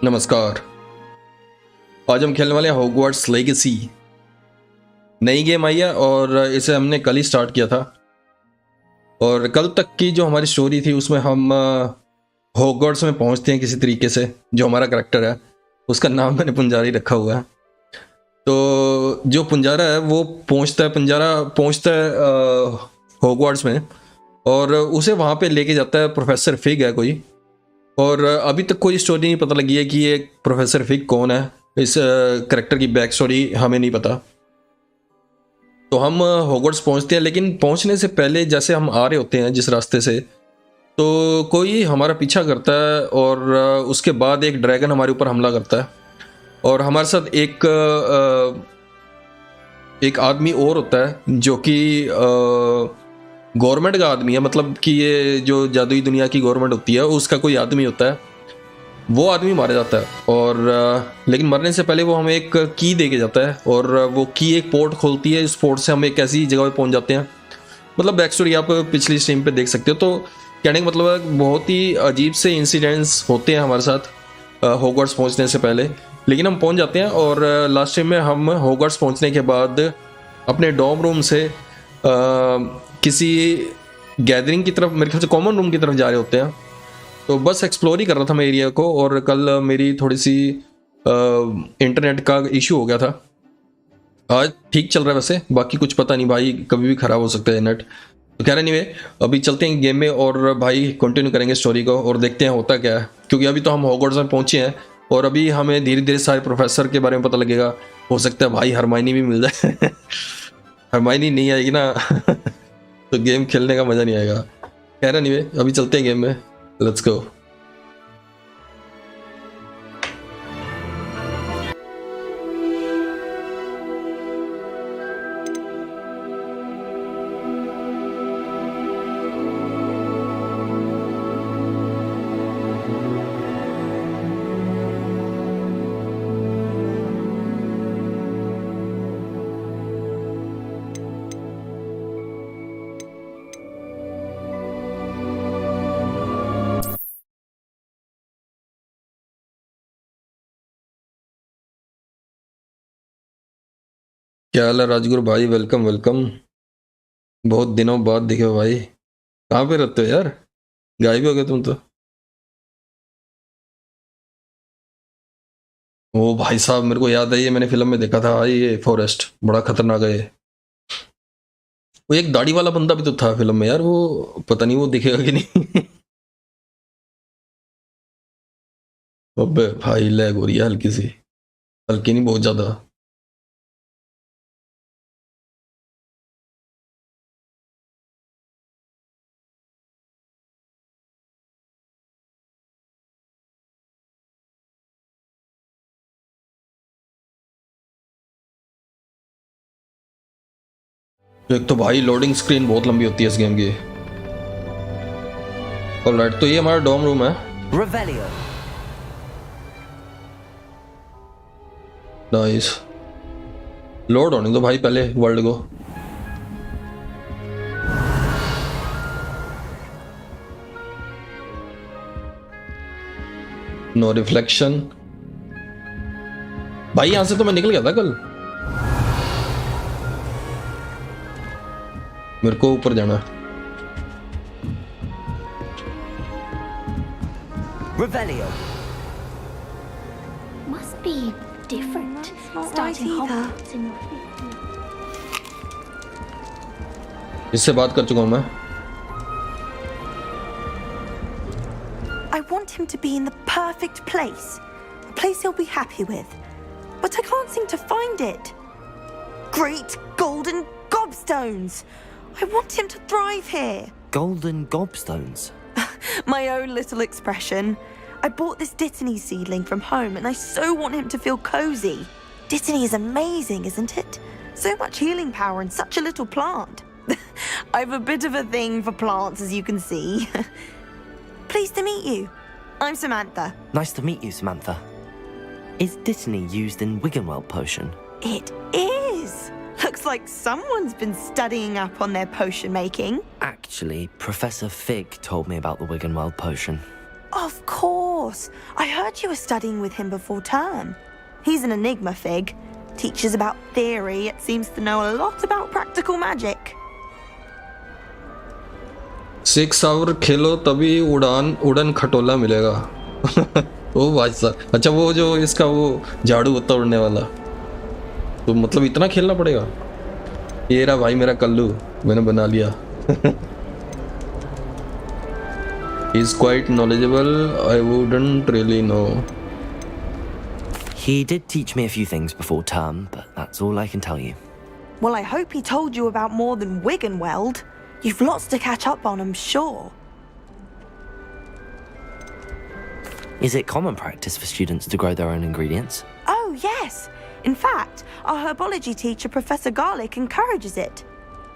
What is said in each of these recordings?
नमस्कार। आज हम खेलने वाले हैं हॉगवर्ट्स लेगेसी। नई गेम आई है और इसे हमने कल ही स्टार्ट किया था। और कल तक की जो हमारी स्टोरी थी उसमें हम हॉगवर्ट्स में पहुंचते हैं किसी तरीके से। जो हमारा करैक्टर है उसका नाम मैंने पुंजारी रखा हुआ है। तो जो पुंजारा है वो पहुंचता है हॉगवर्ट्स में और उसे वहाँ पे लेके जाता है प्रोफेसर फिग है कोई। और अभी तक कोई स्टोरी नहीं पता लगी है कि ये प्रोफेसर फिग कौन है। इस करेक्टर की बैक स्टोरी हमें नहीं पता। तो हम हॉगवर्ट्स पहुंचते हैं, लेकिन पहुंचने से पहले जैसे हम आ रहे होते हैं जिस रास्ते से, तो कोई हमारा पीछा करता है और उसके बाद एक ड्रैगन हमारे ऊपर हमला करता है। और हमारे साथ एक आदमी और होता है जो कि गवर्नमेंट का आदमी है, मतलब कि ये जो जादुई दुनिया की गवर्नमेंट होती है उसका कोई आदमी होता है। वो आदमी मारा जाता है और लेकिन मरने से पहले वो हमें एक की दे के जाता है और वो की एक पोर्ट खोलती है। इस पोर्ट से हम एक ऐसी जगह पे पहुंच जाते हैं। मतलब बैक स्टोरी आप पिछली स्ट्रीम पे देख सकते हो। तो कहने का मतलब है बहुत ही अजीब से इंसिडेंट्स होते हैं हमारे साथ हॉगवर्ट्स पहुंचने से पहले, लेकिन हम पहुंच जाते हैं। और लास्ट टाइम में हम हॉगवर्ट्स पहुंचने के बाद अपने डॉर्म रूम से किसी गैदरिंग की तरफ, मेरे ख्याल से कॉमन रूम की तरफ जा रहे होते हैं। तो बस एक्सप्लोर ही कर रहा था मैं एरिया को। और कल मेरी थोड़ी सी इंटरनेट का इशू हो गया था। आज ठीक चल रहा है वैसे, बाकी कुछ पता नहीं भाई, कभी भी ख़राब हो सकता है नेट। तो कह रहे नहीं वे अभी चलते हैं गेम में और भाई कंटिन्यू करेंगे स्टोरी को और देखते हैं होता क्या है। क्योंकि अभी तो हम हॉगवर्ट्स में पहुंचे हैं और अभी हमें धीरे धीरे सारे प्रोफेसर के बारे में पता लगेगा। हो सकता है भाई हरमाइनी भी मिल जाए हरमाइनी नहीं आएगी ना तो गेम खेलने का मज़ा नहीं आएगा। कह रहा नहीं वे अभी चलते हैं गेम में, लेट्स गो। क्या हाल है राजगुरु भाई? Welcome welcome. बहुत दिनों बाद दिखे हो भाई। कहाँ पे रहते हो यार? गायब हो गए तुम तो। ओ भाई साहब, मेरे को याद है, ये मैंने फिल्म में देखा था भाई। ये फॉरेस्ट बड़ा खतरनाक है ये। वो एक दाढ़ी वाला बंदा भी तो था फिल्म में यार, वो पता नहीं वो दिखेगा कि नहीं अबे भाई लैग हो रही है हल्की सी, हल्की नहीं बहुत ज्यादा। एक तो भाई लोडिंग स्क्रीन बहुत लंबी होती है इस गेम की। ऑलराइट, तो ये हमारा डॉर्म रूम है। नाइस, लोड होने दो भाई पहले वर्ल्ड को। No reflection. भाई यहां से तो मैं निकल गया था कल। मेरे को ऊपर जाना है। Revelio. Must be different. Starting Hogwarts in इससे बात कर चुका हूं मैं। I want him to be in the perfect place. A place he'll be happy with. But I can't seem to find it. Great golden gobstones! I want him to thrive here. Golden gobstones? My own little expression. I bought this Dittany seedling from home and I so want him to feel cozy. Dittany is amazing, isn't it? So much healing power in such a little plant. I have a bit of a thing for plants, as you can see. Pleased to meet you. I'm Samantha. Nice to meet you, Samantha. Is Dittany used in Wiggenweld potion? It is. Looks like someone's been studying up on their potion making. Actually, Professor Fig told me about the Wiggenweld potion. Oh, Of course. I heard you were studying with him before term. He's an enigma fig. Teaches about theory, yet seems to know a lot about practical magic. 6 our खेलो तभी उड़न खटोला मिलेगा। ओ भाई साहब, अच्छा वो जो इसका वो झाड़ू होता उड़ने वाला, तो मतलब इतना खेलना पड़ेगा। ये रहा भाई मेरा कल्लू, मैंने बना लिया। He's quite knowledgeable. I wouldn't really know. He did teach me a few things before term, but that's all I can tell you. Well, I hope he told you about more than Wiggenweld. You've lots to catch up on, I'm sure. Is it common practice for students to grow their own ingredients? Oh, yes. In fact, our herbology teacher, Professor Garlic, encourages it.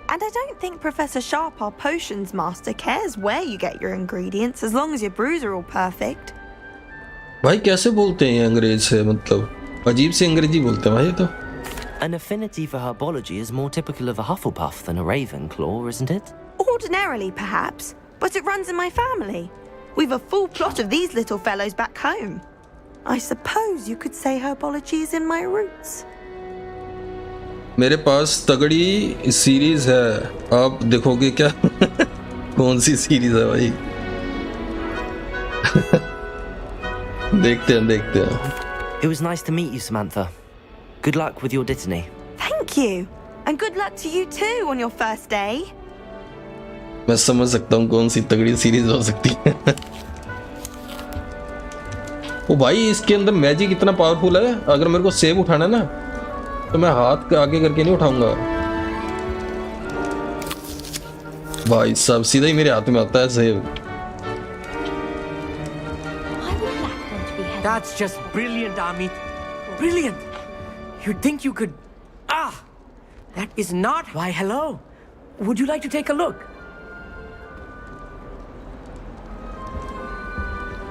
And I don't think Professor Sharp, our potions master, cares where you get your ingredients as long as your brews are all perfect. भाई कैसे बोलते हैं अंग्रेज से, मतलब अजीब सी अंग्रेजी बोलते हैं भाई। तो An affinity for herbology is more typical of a Hufflepuff than a Ravenclaw, isn't it? Ordinarily, perhaps, but it runs in my family. We've a full plot of these little fellows back home. I suppose you could say herbology is in my roots. मेरे पास तगड़ी series है, आप देखोगे क्या? कौन सी series है भाई? देखते हैं। It was nice to meet you, Samantha. Good luck with your Dittany. Thank you. And good luck to you too on your first day. मैं समझ सकता हूँ कौन सी तगड़ी सीरीज हो सकती है। ओ भाई इसके अंदर मैजिक इतना पावरफुल है, अगर मेरे को सेब उठाना है ना तो मैं हाथ आगे करके नहीं उठाऊंगा भाई साहब, सीधा ही मेरे हाथ में आता है सेब। That's just brilliant, Amit. Brilliant. You'd think you could... Ah! That is not... Why, hello. Would you like to take a look?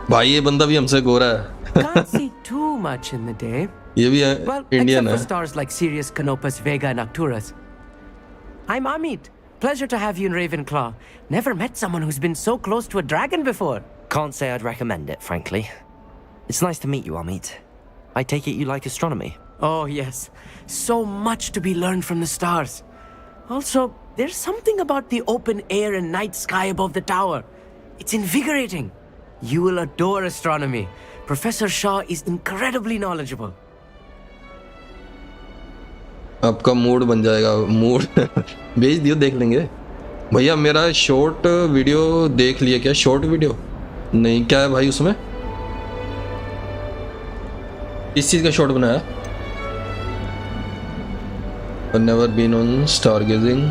भाई ये बंदा भी हमसे गोरा है। Can't see too much in the day. ये भी Well, इंडियन except है। for stars like Sirius, Canopus, Vega, and Arcturus. I'm Amit. Pleasure to have you in Ravenclaw. Never met someone who's been so close to a dragon before. Can't say I'd recommend it, frankly. It's nice to meet you, Amit. I take it you like astronomy. Oh, yes. So much to be learned from the stars. Also, there's something about the open air and night sky above the tower. It's invigorating. You will adore astronomy. Professor Shaw is incredibly knowledgeable. आपका mood बन जाएगा, mood भेज दियो, देख लेंगे। भैया मेरा short video देख लिए क्या? शॉर्ट वीडियो नहीं, क्या है भाई उसमें? इस चीज़ का शॉर्ट बनाया? Never been on stargazing.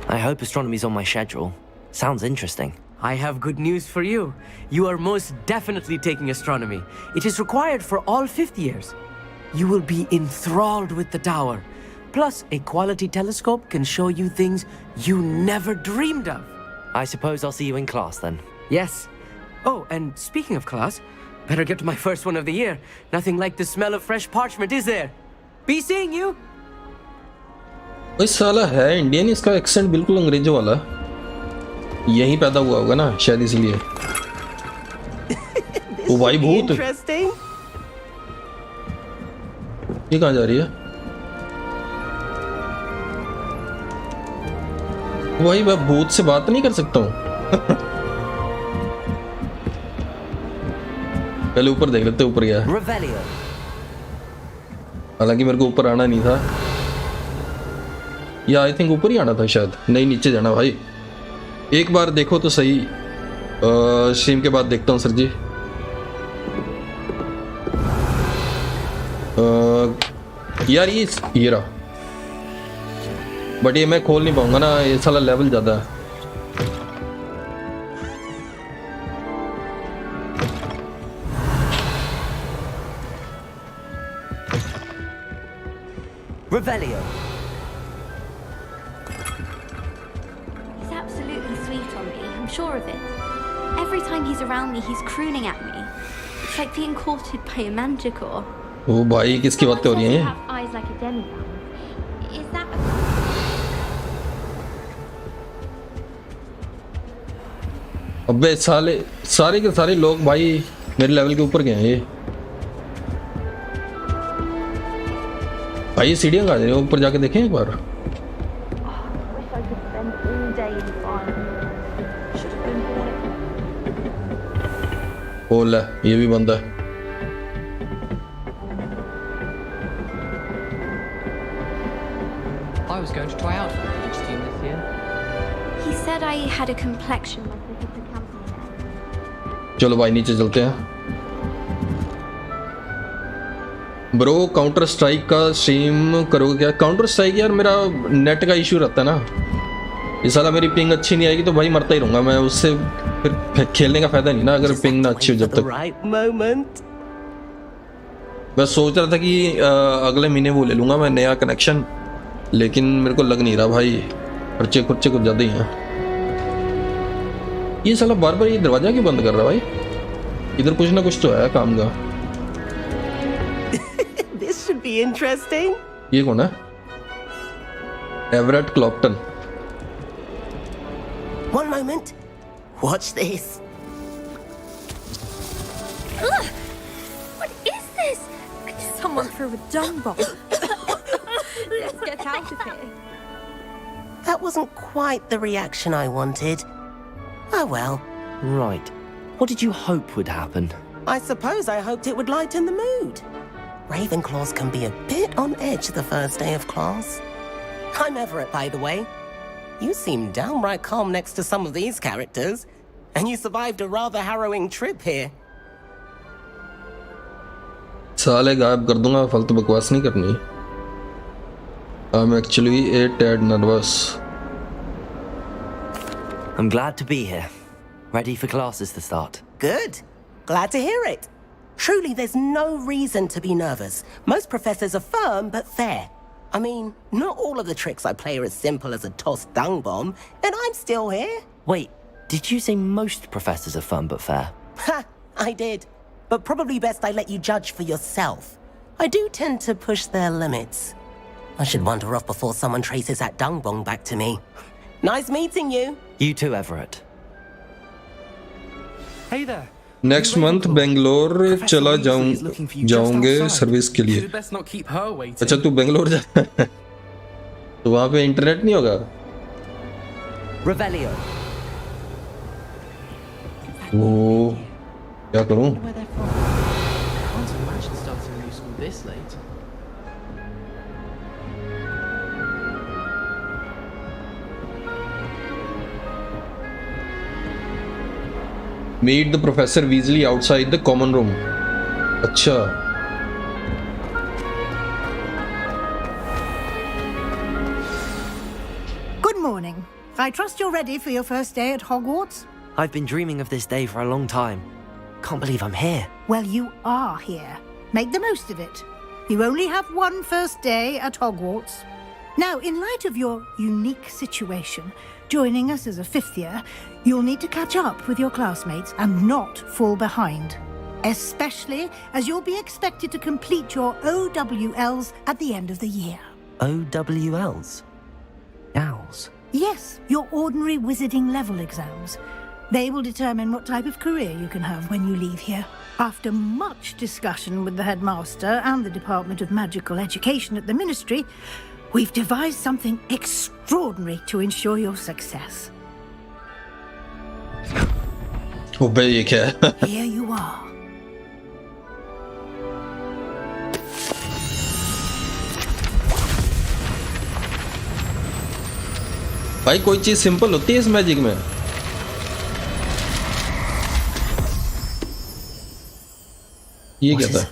I hope astronomy's on my schedule. Sounds interesting. I have good news for you. You are most definitely taking astronomy. It is required for all 5th years. You will be enthralled with the tower. Plus, a quality telescope can show you things you never dreamed of. I suppose I'll see you in class then. Yes. Oh, and speaking of class, better get to my first one of the year. Nothing like the smell of fresh parchment, is there? Be seeing you. कोई साला है Indian, इसका accent बिल्कुल अंग्रेजों वाला, यहीं पैदा हुआ होगा ना शायद इसलिए। ओ भाई भूत, ये कहाँ जा रही है? ओ भाई मैं भूत से बात नहीं कर सकता हूँ। पहले ऊपर देख लेते, ऊपर गया। हालांकि मेरे को ऊपर आना नहीं था, या आई थिंक ऊपर ही आना था शायद। नहीं, नीचे जाना भाई। एक बार देखो तो सही, स्ट्रीम के बाद देखता हूँ सर जी। यार ये रहा, बट ये मैं खोल नहीं पाऊंगा ना, ये साला लेवल ज़्यादा है। Revelio. He's absolutely sweet on me, I'm sure of it. Every time he's around me, he's crooning at me. It's like being courted by a manticore. ओ भाई किसकी बातें हो रही हैं? Have eyes like a demigod. Is that a... अबे सारे के सारे लोग भाई मेरे लेवल के ऊपर गए हैं ये। भाई ये सीढ़ियाँ कहाँ जा रही हैं? ऊपर जाके देखें एक बार। Wish I could spend all day in fun. Should have been born. ओ ले ये भी बंद है। I was going to try out for the British team this year. He said I had a complexion like a hippocampus. चलो भाई नीचे चलते हैं। ब्रो काउंटर स्ट्राइक का स्ट्रीम करोगे क्या? काउंटर स्ट्राइक यार मेरा नेट का इशू रहता है ना, इस साला मेरी पिंग अच्छी नहीं आएगी तो भाई मरता ही रहूंगा मैं, उससे फिर खेलने का फायदा नहीं ना अगर पिंग ना अच्छी हो जब तक। मैं सोच रहा था कि अगले महीने वो ले लूंगा मैं नया कनेक्शन, लेकिन मेरे को लग नहीं रहा भाई, खर्चे कुछ ज़्यादा ही हैं। ये साला बार बार ये दरवाजा क्यों बंद कर रहा है भाई? इधर कुछ ना कुछ तो है काम का। This should be interesting. ये कौन है? Everett क्लॉप्टन। One moment. Watch this. What is this? Someone threw a dung bomb. Let's get out of here. That wasn't quite the reaction I wanted. Oh well. Right. What did you hope would happen? I suppose I hoped it would lighten the mood. Ravenclaws can be a bit on edge the first day of class. I'm Everett, by the way. You seem downright calm next to some of these characters, and you survived a rather harrowing trip here. साले गायब कर दूंगा, फालतू बकवास नहीं करनी। I'm actually a tad nervous. I'm glad to be here. Ready for classes to start. Good. Glad to hear it. Truly, there's no reason to be nervous. Most professors are firm but fair. I mean, not all of the tricks I play are as simple as a tossed dung bomb, and I'm still here. Wait, did you say most professors are fun but fair? Ha! I did. But probably best I let you judge for yourself. I do tend to push their limits. I should wander off before someone traces that dung bomb back to me. Nice meeting you. You too, Everett. Hey there. Next month Bangalore चला जाऊंगे service के लिए। अच्छा तू बेंगलोर जा तो वहाँ पे internet नहीं होगा? Revelio. ओ क्या करूँ? Can't imagine starting a new school this late. Meet the Professor Weasley outside the common room. अच्छा Good morning. I trust you're ready for your first day at Hogwarts? I've been dreaming of this day for a long time. Can't believe I'm here. Well, you are here. Make the most of it. You only have one first day at Hogwarts. Now, in light of your unique situation, joining us as a fifth year, you'll need to catch up with your classmates and not fall behind. Especially as you'll be expected to complete your OWLs at the end of the year. OWLs? Owls? Yes, your ordinary wizarding level exams. They will determine what type of career you can have when you leave here. After much discussion with the headmaster and the Department of Magical Education at the Ministry, we've devised something extraordinary to ensure your success. ओ भाई ये क्या है? Here you are. भाई कोई चीज simple होती है इस मैजिक में? ये क्या था?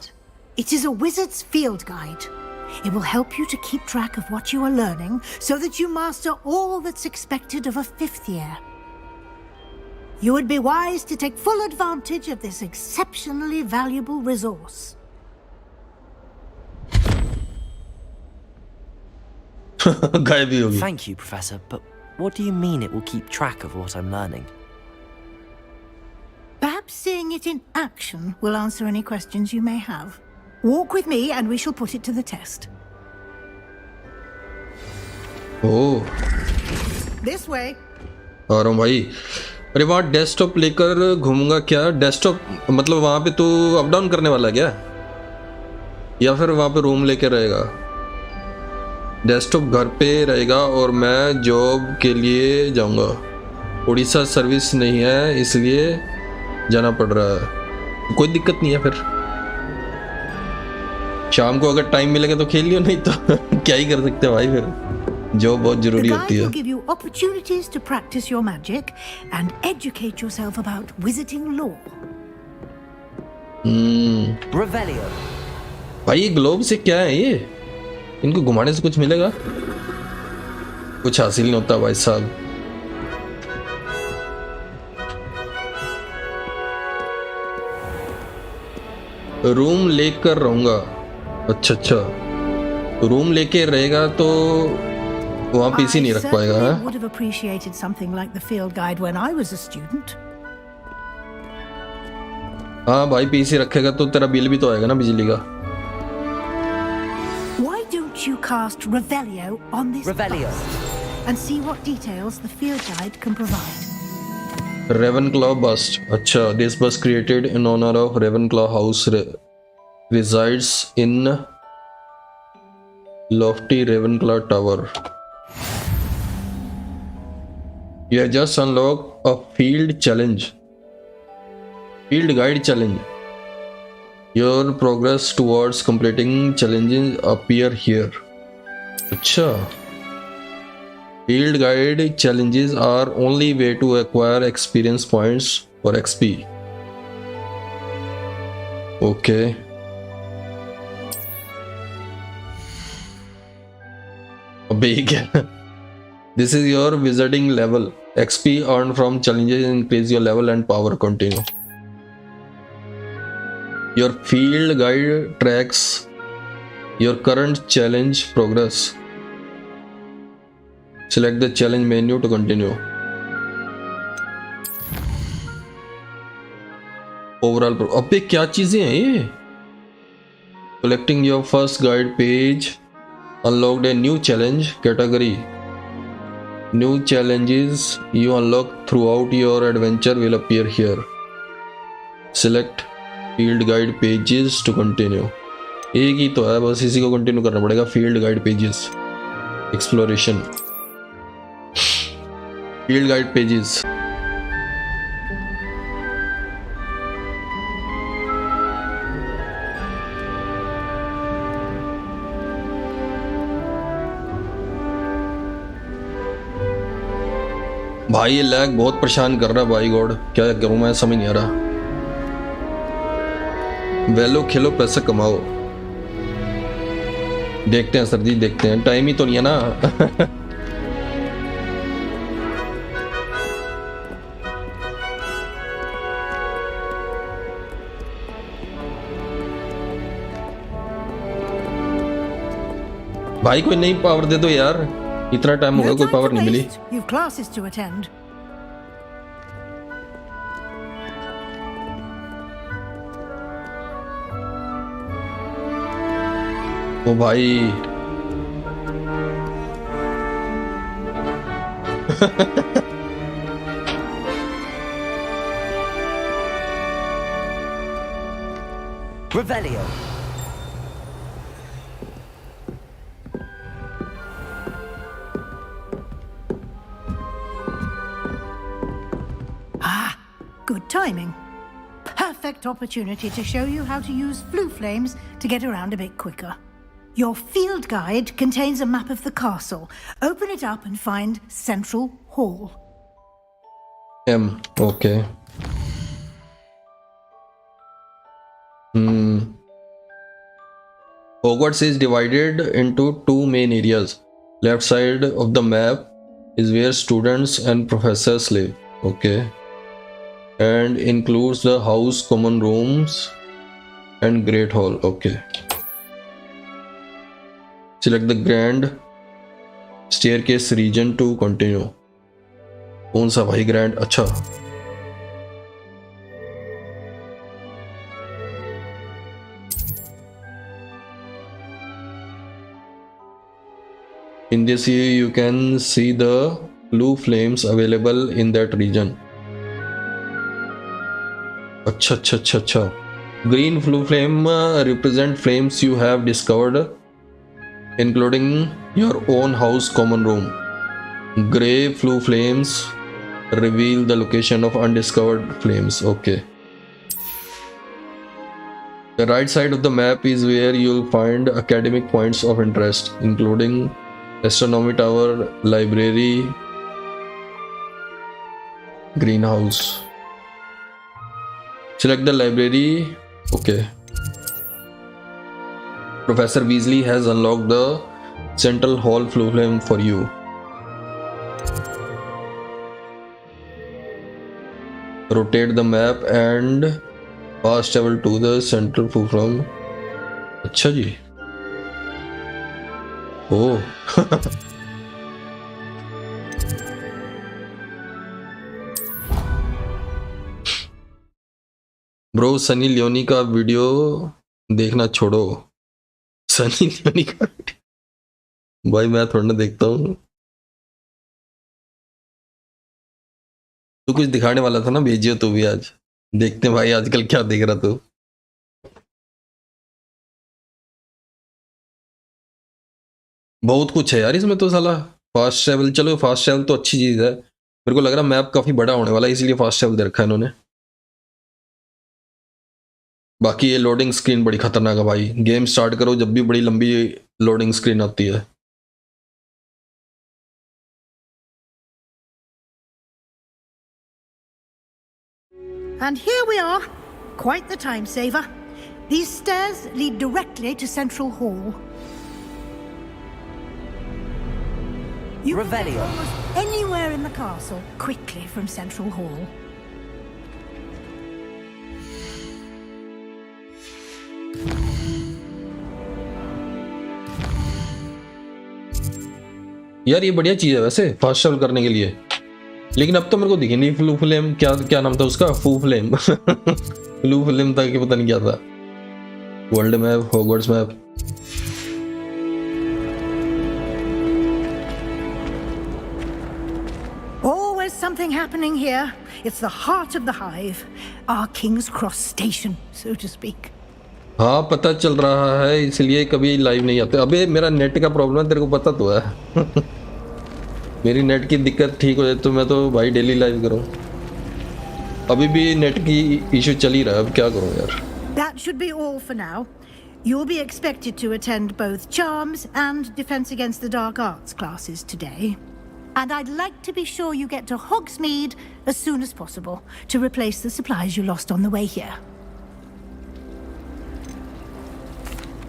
It is a wizard's field guide. It will help you to keep track of what you are learning so that you master all that's expected of a fifth year. You would be wise to take full advantage of this exceptionally valuable resource. गायब ही होगी। Thank you, Professor, but what do you mean it will keep track of what I'm learning? Perhaps seeing it in action will answer any questions you may have. Walk with me and we shall put it to the test. Oh This way. आ रहा हूँ भाई। अरे वहाँ desktop लेकर घूमूंगा क्या? Desktop मतलब वहाँ पे तो अप डाउन करने वाला है क्या, या फिर वहाँ पे रूम लेके रहेगा? डेस्कटॉप घर पे रहेगा और मैं जॉब के लिए जाऊँगा। उड़ीसा सर्विस नहीं है इसलिए जाना पड़ रहा है। कोई दिक्कत नहीं है, फिर शाम को अगर टाइम मिलेगा तो खेल लियो, नहीं तो क्या ही कर सकते हैं भाई, फिर जॉब बहुत जरूरी The होती guide है। will give you opportunities to practice your magic and educate yourself about wizarding lore. Revelio. भाई ये ग्लोब से क्या है ये? इनको घुमाने से कुछ मिलेगा? कुछ हासिल नहीं होता भाई साहब। रूम लेकर रहूंगा। अच्छा अच्छा, रूम लेके रहेगा तो वहाँ पीसी नहीं I रख पाएगा। certainly हाँ would have appreciated something like the field guide when I was a student. हाँ भाई, पीसी रखेगा तो तेरा बिल भी तो आएगा ना बिजली का। Why don't you cast Revelio on this Revelio. bust and see what details the field guide can provide? Ravenclaw bust. अच्छा, this bust created in honor of Ravenclaw house resides in lofty Ravenclaw tower. You have just unlocked a field challenge. Field guide challenge. Your progress towards completing challenges appear here. अच्छा, field guide challenges are only way to acquire experience points or XP. Okay. अबे ये क्या? This is your wizarding level. XP earned from challenges increase your level and power. Continue. Your field guide tracks your current challenge progress. Select the challenge menu to continue. Overall अबे क्या चीजें हैं ये? Collecting your first guide page unlocked a new challenge category. New challenges you unlock throughout your adventure will appear here. Select field guide pages to continue. एक ही तो है, बस इसी को कंटिन्यू करना पड़ेगा। field guide pages, exploration, field guide pages. भाई ये लैग बहुत परेशान कर रहा है भाई गॉड, क्या करूं मैं समझ नहीं आ रहा। वेलो खेलो पैसा कमाओ। देखते हैं सर जी, देखते हैं, टाइम ही तो नहीं है ना। भाई कोई नई पावर दे दो यार, इतना टाइम हो गया No कोई time पावर to नहीं मिली। waste. You've classes to attend. ओ भाई Revelio. Good timing. Perfect opportunity to show you how to use flue flames to get around a bit quicker. Your field guide contains a map of the castle. Open it up and find Central Hall. M. Okay. Hogwarts is divided into two main areas. Left side of the map is where students and professors live. Okay. And includes the house, common rooms, and great hall. Okay. Select the grand staircase region to continue. कौन सा भाई grand? अच्छा, in this you can see the blue flames available in that region. अच्छा अच्छा अच्छा अच्छा. Green blue flame represent flames you have discovered, including your own house common room. Gray blue flames reveal the location of undiscovered flames. Okay. The right side of the map is where you'll find academic points of interest, including astronomy tower, library, greenhouse. Select the library. Okay. Professor Weasley has unlocked the central hall blue flame for you. Rotate the map and fast travel to the central blue flame. अच्छा जी. Oh. Bro Sunny Leone का video देखना छोड़ो. Sunny Leone का भाई मैं थोड़ा ना देखता हूँ. तू कुछ दिखाने वाला था ना, भेजियो तू भी आज. देखते हैं भाई आजकल क्या देख रहा तू. बहुत कुछ है यार इसमें तो साला. फास्ट ट्रैवल, चलो फास्ट ट्रैवल तो अच्छी चीज़ है. मेरे को लग रहा है मैप काफ़ी बड़ा होने वाला है, इसलिए फास्ट ट्रैवल दे रखा है इन्होंने. बाकी ये लोडिंग स्क्रीन बड़ी खतरनाक है भाई. गेम स्टार्ट करो जब भी बड़ी लंबी लोडिंग स्क्रीन आती है. And here we are. Quite the time saver. These stairs lead directly to Central Hall. You can get Revelio. almost anywhere in the castle quickly from Central Hall. यार ये बढ़िया चीज़ है वैसे फास्ट ट्रैवल करने के लिए. लेकिन अब तो मेरे को दिखी नहीं फ्लू फ्लेम. क्या क्या नाम था उसका? फू फ्लेम. फ्लू फ्लेम था कि पता नहीं क्या था. World map, Hogwarts map. Always something happening here. It's the heart of the hive. Our King's Cross station, so to speak. हाँ पता चल रहा है, इसलिए कभी लाइव नहीं आते. अबे मेरा नेट का प्रॉब्लम है, तेरे को पता तो है. मेरी नेट की दिक्कत ठीक हो जाए तो मैं तो भाई डेली लाइव करूँ. अभी भी नेट की इशू चल ही रहा है, अब क्या करूँ यार. That should be all for now. You'll be expected to attend both Charms and Defense Against the Dark Arts classes today. And I'd like to be sure you get to Hogsmeade as soon as possible to replace the supplies you lost on the way here.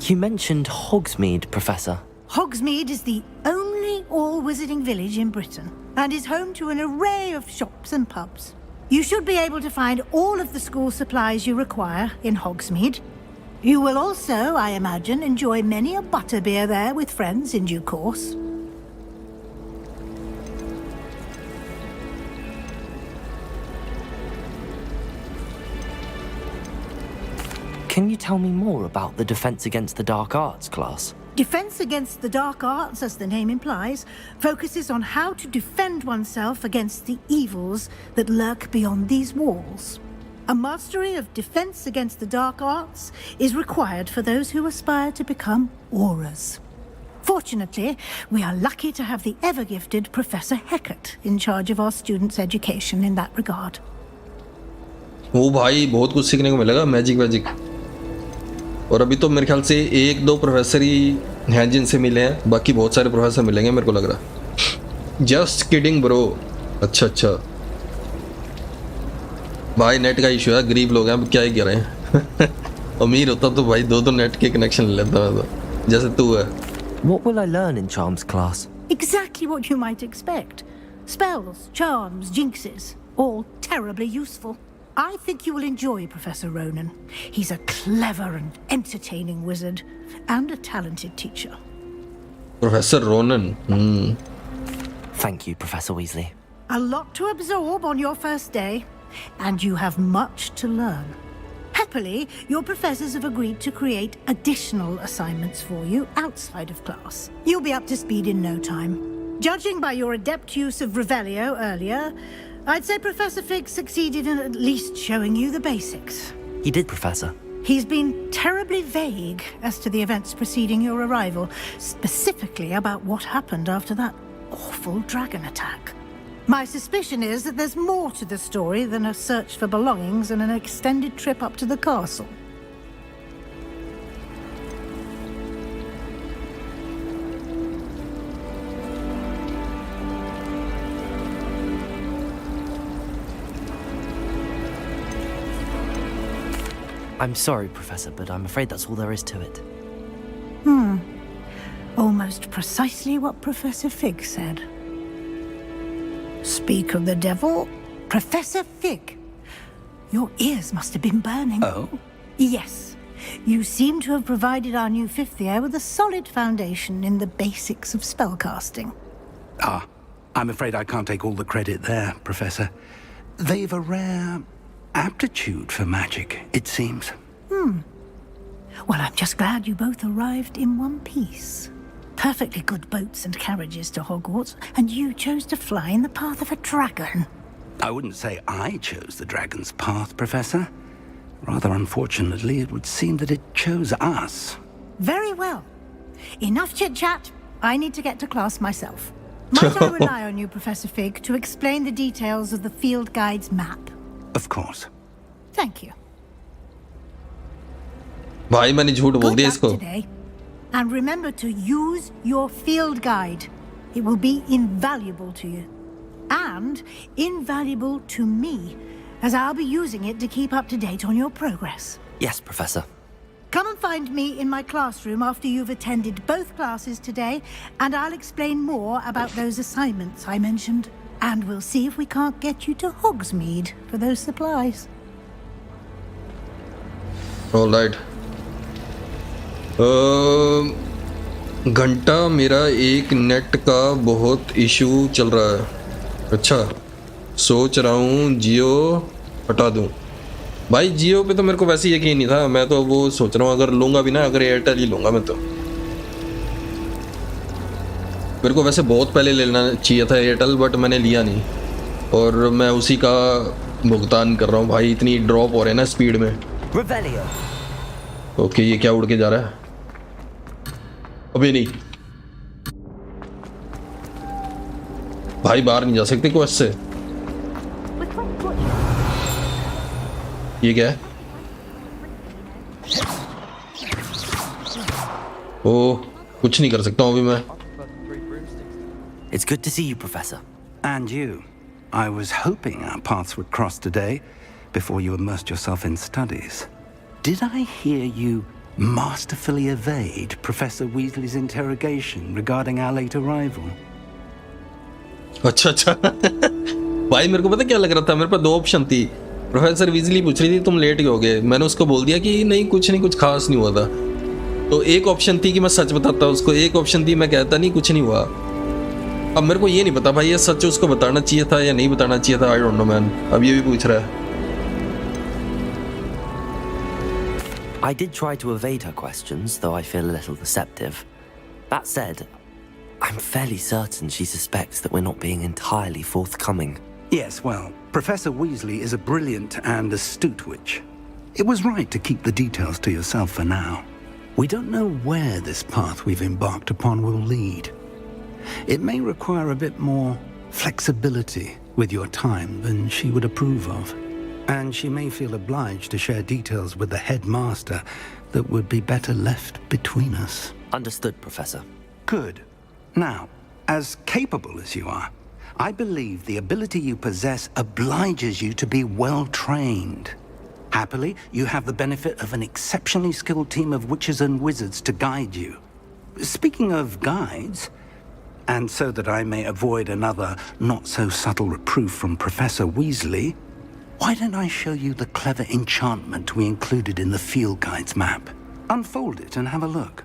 You mentioned Hogsmeade, Professor. Hogsmeade is the only all-wizarding village in Britain and is home to an array of shops and pubs. You should be able to find all of the school supplies you require in Hogsmeade. You will also, I imagine, enjoy many a butterbeer there with friends in due course. Can you tell me more about the Defense Against the Dark Arts class? Defense Against the Dark Arts, as the name implies, focuses on how to defend oneself against the evils that lurk beyond these walls. A mastery of Defense Against the Dark Arts is required for those who aspire to become auras. Fortunately, we are lucky to have the ever-gifted Professor Heckert in charge of our students' education in that regard. ओ भाई बहुत कुछ सीखने को मिलेगा. Magic. और अभी तो मेरे ख्याल से 1-2 प्रोफेसर ही हैं जिनसे मिले हैं, बाकी बहुत सारे प्रोफेसर मिलेंगे मेरे को लग रहा. Just kidding bro. अच्छा भाई नेट का इशू है, गरीब लोग हैं, अब क्या ही कह रहे हैं. अमीर होता तो भाई 2 नेट के कनेक्शन ले लेता मैं तो, जैसे तू है. What will I learn in Charms class? Exactly what you might expect. Spells, charms, jinxes, all terribly useful. I think you will enjoy Professor Ronan. He's a clever and entertaining wizard and a talented teacher. Professor Ronan. Thank you, Professor Weasley. A lot to absorb on your first day, and you have much to learn. Happily, your professors have agreed to create additional assignments for you outside of class. You'll be up to speed in no time. Judging by your adept use of Revelio earlier, I'd say Professor Fig succeeded in at least showing you the basics. He did, Professor. He's been terribly vague as to the events preceding your arrival, specifically about what happened after that awful dragon attack. My suspicion is that there's more to the story than a search for belongings and an extended trip up to the castle. I'm sorry, Professor, but I'm afraid that's all there is to it. Almost precisely what Professor Fig said. Speak of the devil, Professor Fig. Your ears must have been burning. Oh? Yes. You seem to have provided our new fifth year with a solid foundation in the basics of spellcasting. Ah, I'm afraid I can't take all the credit there, Professor. They've a rare aptitude for magic, it seems. Well, I'm just glad you both arrived in one piece. Perfectly good boats and carriages to Hogwarts, and you chose to fly in the path of a dragon. I wouldn't say I chose the dragon's path, Professor. Rather unfortunately, it would seem that it chose us. Very well. Enough chit-chat. I need to get to class myself. Might I rely on you, Professor Fig, to explain the details of the field guide's map? Of course. Thank you. भाई मैंने झूठ बोल Good दिया luck इसको. today. And remember to use your field guide. It will be invaluable to you. And invaluable to me, as I'll be using it to keep up to date on your progress. Yes, Professor. Come and find me in my classroom after you've attended both classes today, and I'll explain more about those assignments I mentioned. And we'll see if we can't get you to Hogsmeade for those supplies. All right. घंटा मेरा एक net का बहुत issue चल रहा है. अच्छा, सोच रहा हूँ जियो हटा दूँ. भाई जियो पे तो मेरे को वैसे ही यकीन नहीं था. मैं तो वो सोच रहा हूँ अगर लूँगा भी ना, अगर एयरटेल ही लूँगा मैं तो. मेरे को वैसे बहुत पहले लेना चाहिए था एयरटेल, बट मैंने लिया नहीं और मैं उसी का भुगतान कर रहा हूँ. भाई इतनी ड्रॉप हो रहे हैं ना स्पीड में. ओके, ये क्या उड़ के जा रहा है? अभी नहीं भाई, बाहर नहीं जा सकते क्वेस्ट से. ये क्या है? ओ, कुछ नहीं कर सकता हूँ अभी मैं. It's good to see you, Professor. And you. I was hoping our paths would cross today before you immersed yourself in studies. Did I hear you masterfully evade Professor Weasley's interrogation regarding our late arrival? अच्छा अच्छा. भाई मेरे को पता क्या लग रहा था, मेरे पास दो ऑप्शन थी. प्रोफेसर वीजली पूछ रही थी तुम लेट क्यों हो गए. मैंने उसको बोल दिया कि नहीं कुछ खास नहीं हुआ था. तो एक ऑप्शन थी कि मैं सच बताता उसको, एक ऑप्शन थी मैं कहता नहीं कुछ नहीं हुआ. अब मेरे को ये नहीं पता भाई ये सच उसको बताना चाहिए था या नहीं बताना चाहिए था. I don't know man. अब ये भी पूछ रहा है. I did try to evade her questions, though I feel a little deceptive. That said, I'm fairly certain she suspects that we're not being entirely forthcoming. Yes, well, Professor Weasley is a brilliant and astute witch. It was right to keep the details to yourself for now. We don't know where this path we've embarked upon will lead. It may require a bit more flexibility with your time than she would approve of. And she may feel obliged to share details with the headmaster that would be better left between us. Understood, Professor. Good. Now, as capable as you are, I believe the ability you possess obliges you to be well trained. Happily, you have the benefit of an exceptionally skilled team of witches and wizards to guide you. Speaking of guides, and so that I may avoid another not-so-subtle reproof from Professor Weasley, why don't I show you the clever enchantment we included in the field guide's map? Unfold it and have a look.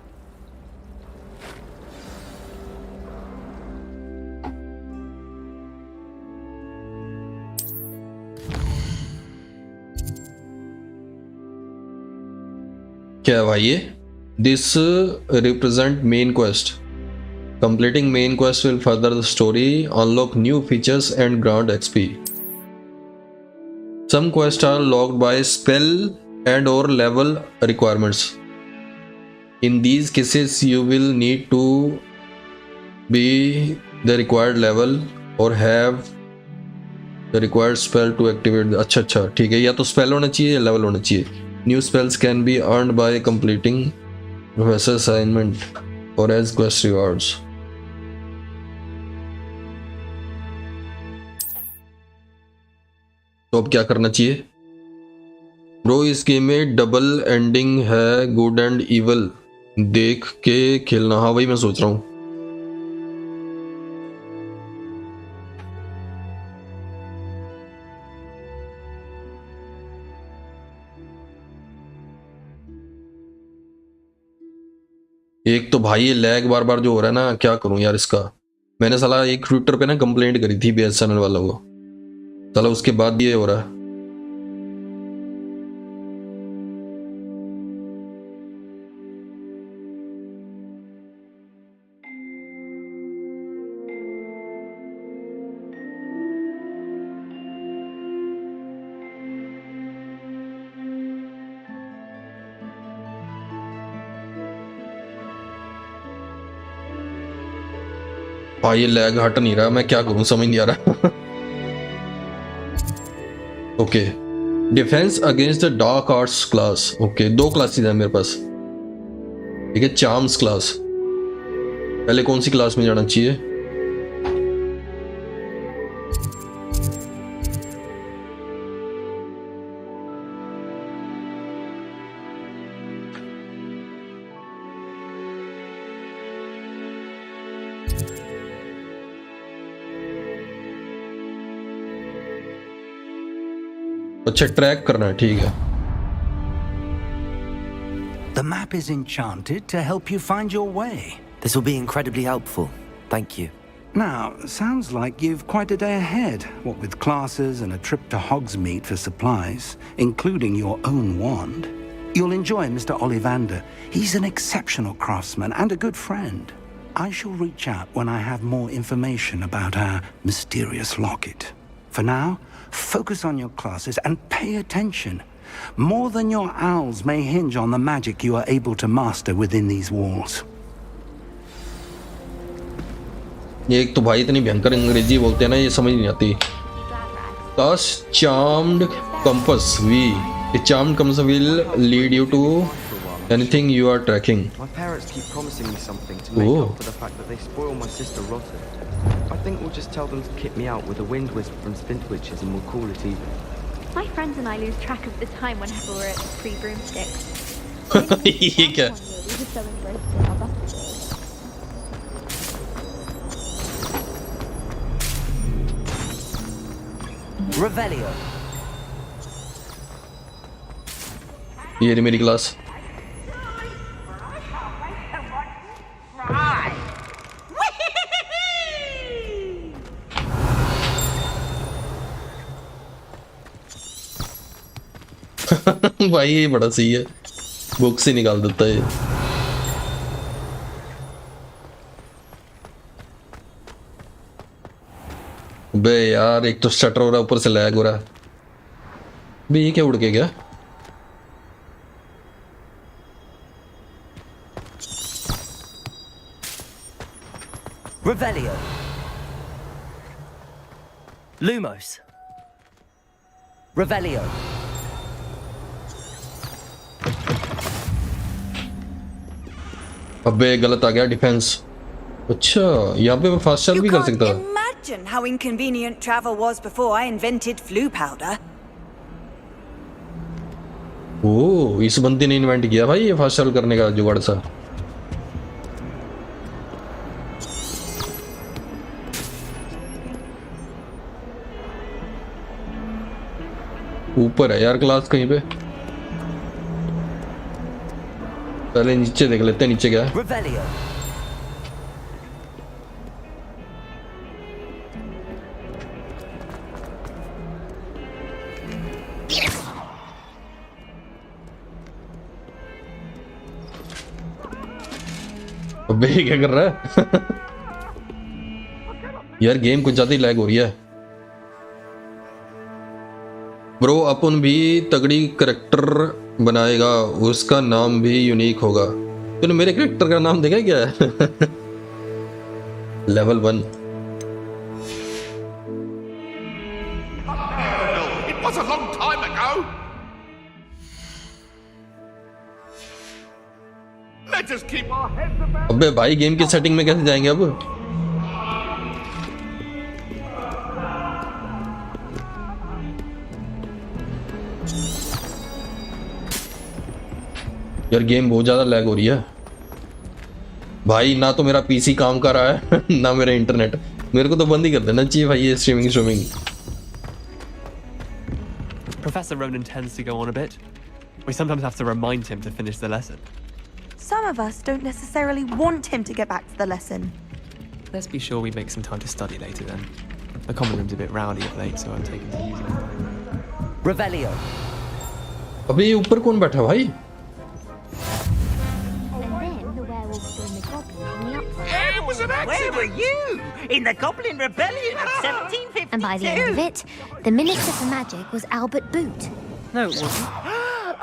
क्या है भाई ये? This represent main quest. Completing main quest will further the story, unlock new features and grant XP. Some quests are locked by spell and or level requirements. In these cases, you will need to be the required level or have the required spell to activate. अच्छा ठीक है, या तो spell होना चाहिए या level होना चाहिए. New spells can be earned by completing professor assignment or as quest rewards. तो अब क्या करना चाहिए ब्रो? इस गेम में डबल एंडिंग है, गुड एंड इवल देख के खेलना। हाँ वही मैं सोच रहा हूँ। एक तो भाई ये लैग बार बार जो हो रहा है ना, क्या करूं यार इसका। मैंने साला एक ट्विटर पे ना कंप्लेंट करी थी BSNL वालों को, साला उसके बाद ये हो रहा है। भाई ये लैग हट नहीं रहा, मैं क्या करूं समझ नहीं आ रहा। Okay, defence against the dark arts class. Okay, 2 classes हैं मेरे पास। ठीक है, चार्म्स क्लास। पहले कौन सी क्लास में जाना चाहिए? अच्छा ट्रैक करना है, ठीक है। The map is enchanted to help you find your way. This will be incredibly helpful. Thank you. Now, sounds like you've quite a day ahead, what with classes and a trip to Hogsmeade for supplies, including your own wand. You'll enjoy Mr. Ollivander. He's an exceptional craftsman and a good friend. I shall reach out when I have more information about our mysterious locket. For now, focus on your classes and pay attention. More than your owls may hinge on the magic you are able to master within these walls. ये एक तो भाई इतनी भयंकर अंग्रेजी बोलते हैं ना, ये समझ नहीं आती। Cast charmed compass. A charmed compass will lead you to anything you are tracking. My parents keep promising me something to make up for the fact that they spoil my sister rotten. I think we'll just tell them to kick me out with a wind wisp from Spintwitches and we'll call it even. My friends and I lose track of the time whenever we're at Free Broomsticks. ये क्या? We were so engrossed in our buses. Revelio. ये रही मेरी class. भाई ये बड़ा सही है, बुक से निकाल देता है। बे यार एक तो शटर हो रहा है, ऊपर से लैग हो रहा है। बे ये क्या उड़ के गया? Revelio. Lumos. Revelio. अबे गलत आ गया डिफेंस। अच्छा यहाँ पे मैं फास्ट चार्ज भी कर सकता। Imagine how inconvenient travel was before I invented flue powder. ओह इस बंदे ने इन्वेंट किया भाई ये फास्ट चार्ज करने का जुगाड़ सा। ऊपर है यार क्लास कहीं पे, पहले नीचे देख लेते हैं नीचे क्या है। Revelio. अबे क्या कर रहा है? यार गेम कुछ ज्यादा ही लैग हो रही है। ब्रो अपन भी तगड़ी करेक्टर बनाएगा, उसका नाम भी यूनिक होगा। तूने मेरे करेक्टर का नाम देखा क्या? Level 1। It was a long time ago. Let's just keep our heads about. अबे भाई गेम की सेटिंग में कैसे जाएंगे अब? यार गेम बहुत ज्यादा लैग हो रही है भाई, ना तो मेरा पीसी काम कर रहा है ना मेरा इंटरनेट। मेरे को तो बंद ही कर देना चाहिए भाई ये streaming. Professor Ronan tends to go on a bit. We sometimes have to remind him to finish the lesson. Some of us don't necessarily want him to get back to the lesson. Let's be sure we make some time to study later then. The common room's a bit rowdy of late, so I'm taking to using it. Revelio. अबे ये ऊपर कौन बैठा भाई? And then the werewolves joined the goblins on the upside. It was an accident. Where were you? In the Goblin Rebellion of 1752? And by the end of it, the Minister for Magic was Albert Boot. No, it wasn't.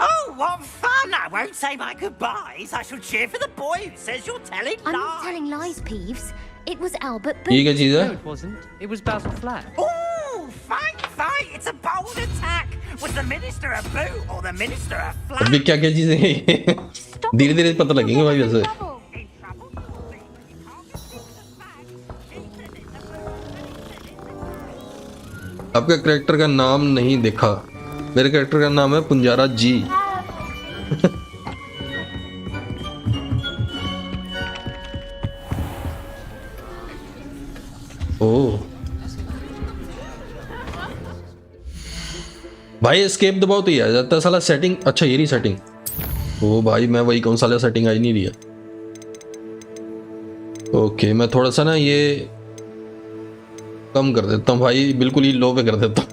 Oh, what fun! I won't say my goodbyes. I shall cheer for the boy who says you're telling I'm lies. not telling lies, Peeves. It was Albert ये Boot. क्या चीज है? No, it wasn't. It was Basil Flack. Oh, fight! It's a bold attack. Was the Minister a boot or the Minister a अबे flat? क्या क्या चीजें हैं? धीरे धीरे पता लगेंगे भाई वैसे। In trouble? You can't get rid of the fact. He said it's a boot. आपके कैरेक्टर का नाम नहीं देखा। मेरे कैरेक्टर का नाम है पुंजारा जी। ओ भाई एस्केप दबाओ तो ये आ जाता है साला सेटिंग। अच्छा ये रही सेटिंग। ओ भाई मैं वही कौन सा सेटिंग आई नहीं रही है। ओके मैं थोड़ा सा ना ये कम कर देता हूँ भाई, बिल्कुल ही लो पे कर देता हूँ।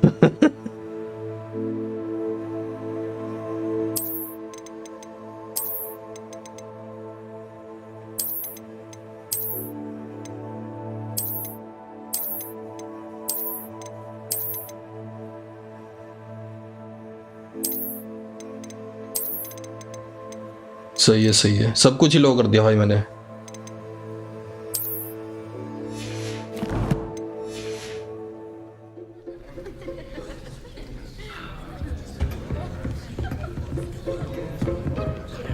सही है सब कुछ ही लो कर दिया भाई मैंने।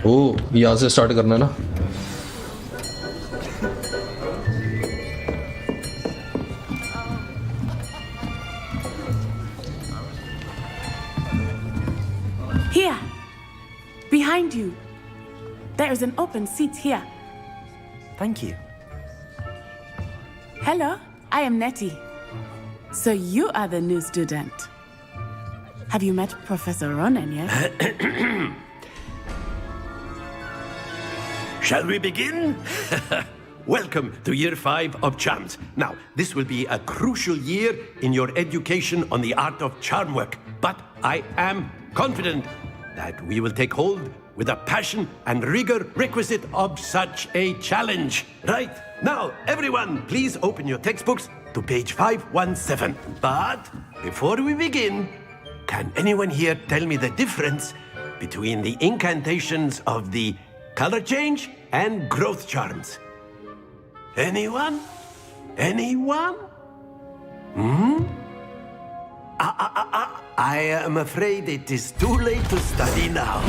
ओ यहाँ से स्टार्ट करना है ना। Here, behind you. There is an open seat here. Thank you. Hello, I am Nettie. So you are the new student. Have you met Professor Ronan yet? Shall we begin? Welcome to Year 5 of Charms. Now, this will be a crucial year in your education on the art of charm work, but I am confident that we will take hold with the passion and rigor requisite of such a challenge. Right, now, everyone, please open your textbooks to page 517. But before we begin, can anyone here tell me the difference between the incantations of the color change and growth charms? Anyone? Anyone? I am afraid it is too late to study now.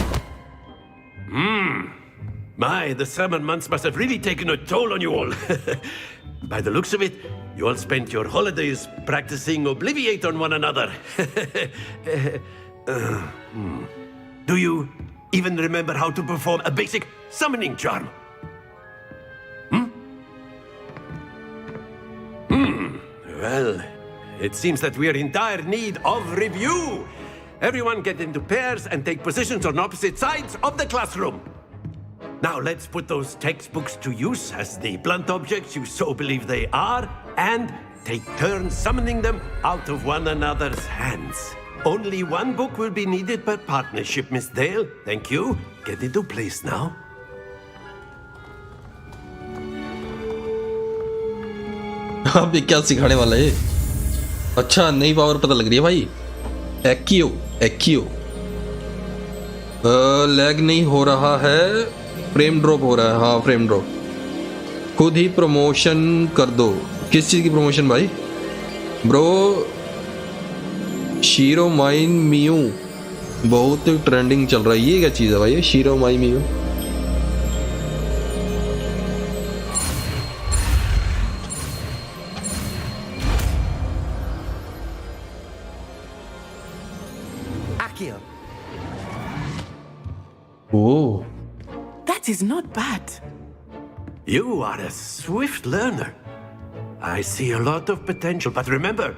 My, the summer months must have really taken a toll on you all. By the looks of it, you all spent your holidays practicing Obliviate on one another. Do you even remember how to perform a basic summoning charm? Well, it seems that we are in dire need of review. Everyone get into pairs and take positions on opposite sides of the classroom. Now let's put those textbooks to use as the blunt objects you so believe they are, and take turns summoning them out of one another's hands. Only one book will be needed per partnership, Miss Dale. Thank you. Get into place now. अब ये क्या सिखाने वाला है? अच्छा नई power पता लग रही है भाई, एक्कियो। एक्कियो लैग नहीं हो रहा है, फ्रेम ड्रॉप हो रहा है। हाँ फ्रेम ड्रॉप। खुद ही प्रमोशन कर दो। किस चीज़ की प्रमोशन भाई? ब्रो शीरो माइन मियू बहुत ट्रेंडिंग चल रहा है। ये क्या चीज़ है भाई? शीरो माइन मियू Oh. That is not bad. You are a swift learner. I see a lot of potential, but remember,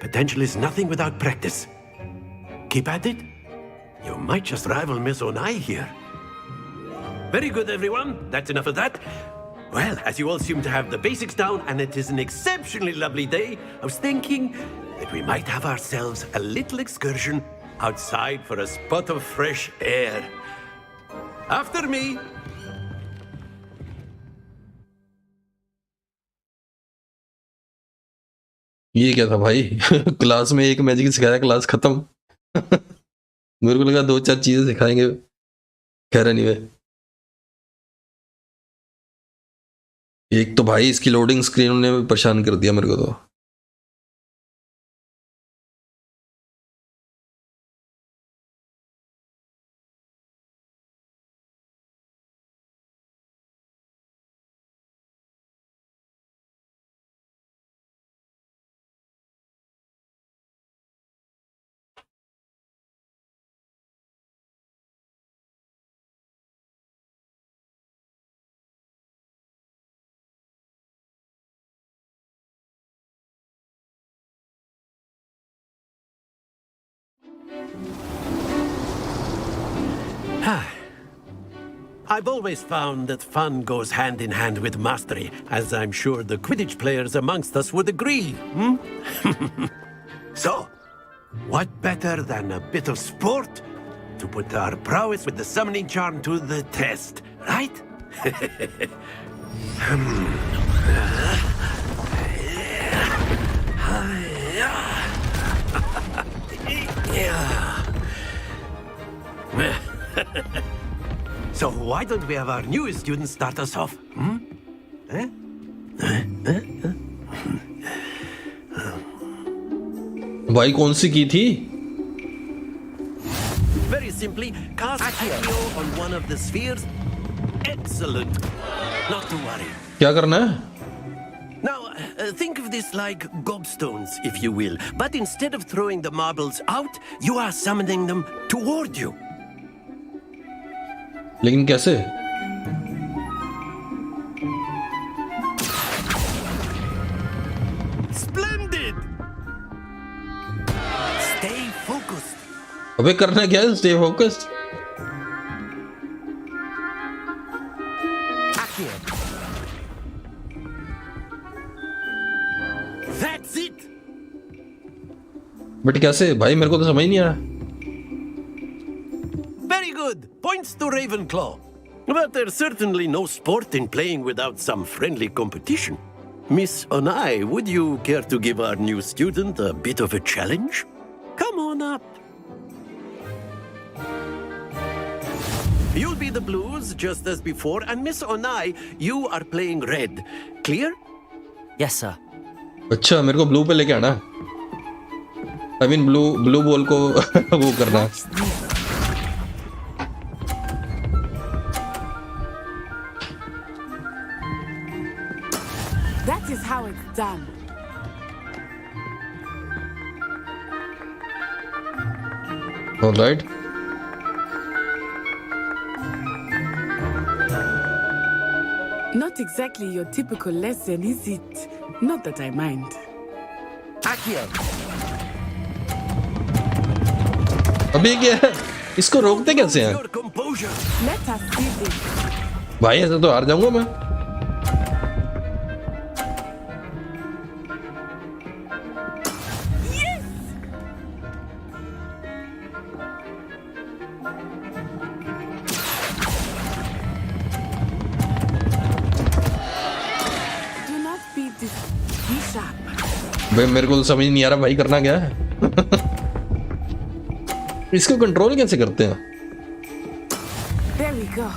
potential is nothing without practice. Keep at it. You might just rival Miss Onai here. Very good, everyone. That's enough of that. Well, as you all seem to have the basics down, and it is an exceptionally lovely day, I was thinking that we might have ourselves a little excursion outside for a spot of fresh air. After me. ये क्या था भाई? Class में एक magic सिखाया, class खत्म। मेरे को लगा 2-4 चीजें सिखाएंगे। खैर एनीवे, एक तो भाई इसकी लोडिंग स्क्रीन ने परेशान कर दिया मेरे को तो। I've always found that fun goes hand in hand with mastery, as I'm sure the Quidditch players amongst us would agree. So, what better than a bit of sport to put our prowess with the summoning charm to the test, right? So why don't we have our newest student start us off? भाई कौन सी की थी? Very simply, cast Accio on one of the spheres. Excellent. Not to worry. क्या करना है? Now, think of this like gobstones, if you will. But instead of throwing the marbles out, you are summoning them toward you. लेकिन कैसे? Splendid. Stay focused. अबे करना क्या है? Stay focused. That's it. But कैसे भाई? मेरे को तो समझ नहीं आया। Very good. Points to Ravenclaw. But there's certainly no sport in playing without some friendly competition. Miss Onai, would you care to give our new student a bit of a challenge? Come on up. You'll be the blues just as before, and Miss Onai, you are playing red. Clear? Yes, sir. अच्छा, मेरे को blue पे लेके आना। I mean blue ball को वो करना है। That is how it's done. All right. Not exactly your typical lesson, is it? Not that I mind. Accio. अभी क्या है? इसको रोकते कैसे हैं? Your composure. Let us see this. भाई ऐसा तो हार जाऊंगा मैं। Do not be this. Be sharp. भाई मेरे को तो समझ नहीं आ रहा भाई करना क्या है। इसको कंट्रोल कैसे करते हैं? There we go.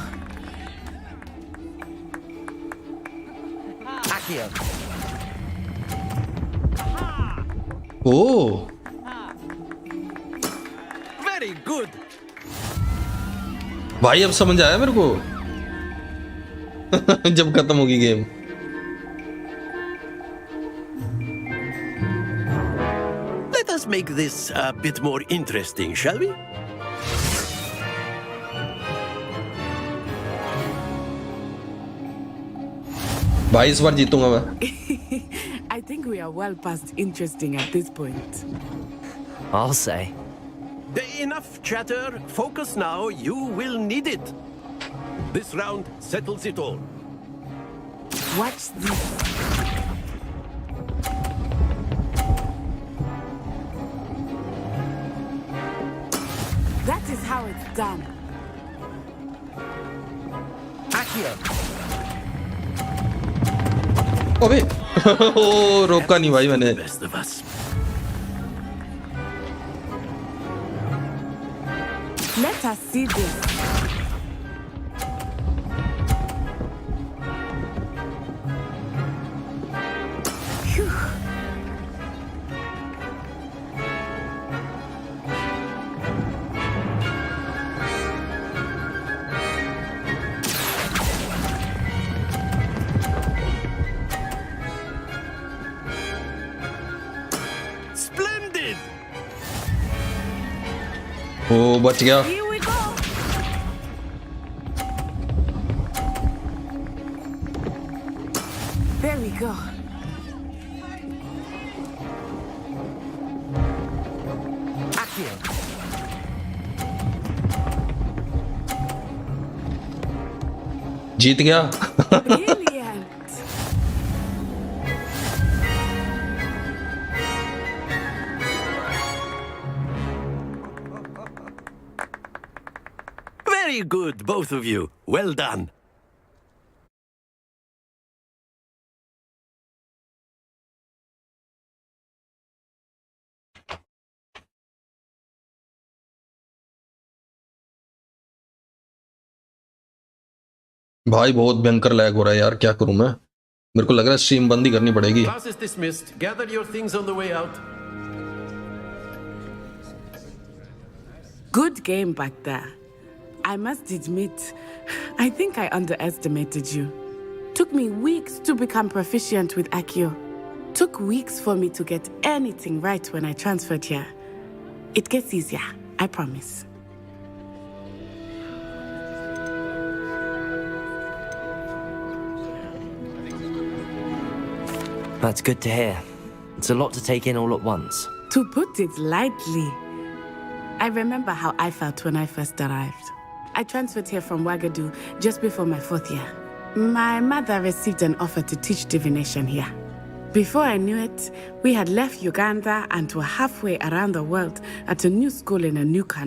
Oh, Very good. भाई अब समझ आया मेरे को जब खत्म होगी game. Let us make this a bit more interesting, shall we? भाई इस बार जीतूंगा मैं। I think we are well past interesting at this point. I'll say. Enough chatter. Focus now. You will need it. This round settles it all. Watch this. That is how it's done. अबे ओ रोका नहीं भाई मैंने। Best of us. Let us see this. Phew. Splendid. ओ बच गया। Here we go. There we go. जीत गया। Brilliant. Very good, both of you. Well done. भाई बहुत भयंकर लैग हो रहा है यार, क्या करूं मैं? मेरे को लग रहा है स्ट्रीम बंद ही करनी पड़ेगी। Class is dismissed. Gather your things on the way out. Good game back there. I must admit, I think I underestimated you. Took me weeks to become proficient with Accio. Took weeks for me to get anything right when I transferred here. It gets easier, I promise. That's good to hear. It's a lot to take in all at once. To put it lightly, I remember how I felt when I first arrived. I transferred here from Wagadu just before my 4th year. My mother received an offer to teach divination here. Before I knew it, we had left Uganda and were halfway around the world at a new school in a new country.